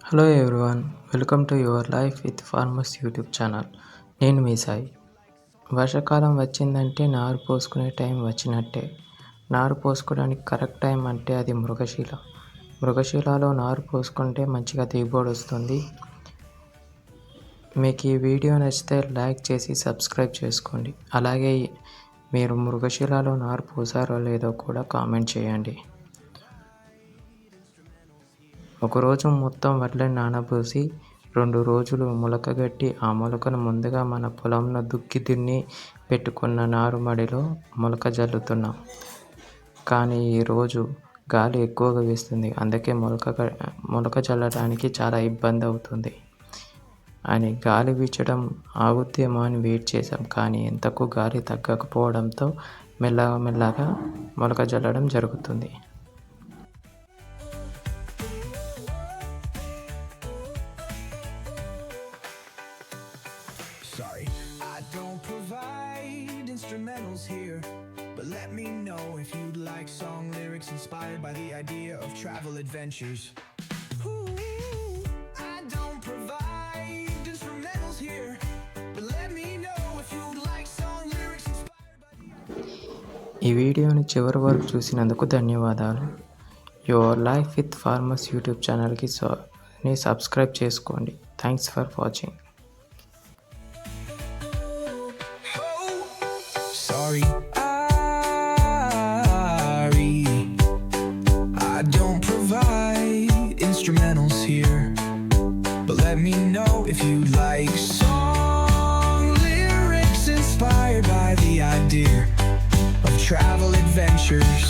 Hello everyone, welcome to your life with farmers YouTube channel. నేను మీ సాయి. వర్షాకాలం వచ్చిందంటే నారు పోసుకునే టైం వచ్చినట్టే. నారు పోసుకోవడానికి కరెక్ట్ టైం అంటే అది మృగశిల. మృగశిలలో నారు పోసుకుంటే మంచిగా దిగుబడి వస్తుంది. మీకు ఈ వీడియో నచ్చితే లైక్ చేసి సబ్స్క్రైబ్ చేసుకోండి. అలాగే మీరు మృగశిలలో నారు పోసారో లేదో కూడా కామెంట్ చేయండి. ఒకరోజు మొత్తం వడ్లని నానబోసి 2 రోజులు మొలకగట్టి ఆ మొలకను ముందుగా మన పొలంలో దున్ని పెట్టుకున్న నారుమడిలో మొలక జల్లుతున్నాం. కానీ ఈరోజు గాలి ఎక్కువగా వీస్తుంది, అందుకే మొలక జల్లడానికి చాలా ఇబ్బంది అవుతుంది అని గాలి వీచడం ఆగుద్దేమో అని వెయిట్ చేశాం. కానీ ఎంతకు గాలి తగ్గకపోవడంతో మెల్లగా మొలక జల్లడం జరుగుతుంది. Sorry, I don't provide instrumentals here, but let me know if you'd like song lyrics inspired by the idea of travel adventures. Ooh, I don't provide instrumentals here, but let me know if you'd like song lyrics inspired by ఈ వీడియోని చివరి వరకు చూసినందుకు ధన్యవాదాలు. Your life with farmers YouTube ఛానల్కి subscribe చేసుకోండి. Thanks for watching. Sorry, I don't provide instrumentals here, but let me know if you like song lyrics inspired by the idea of travel adventures.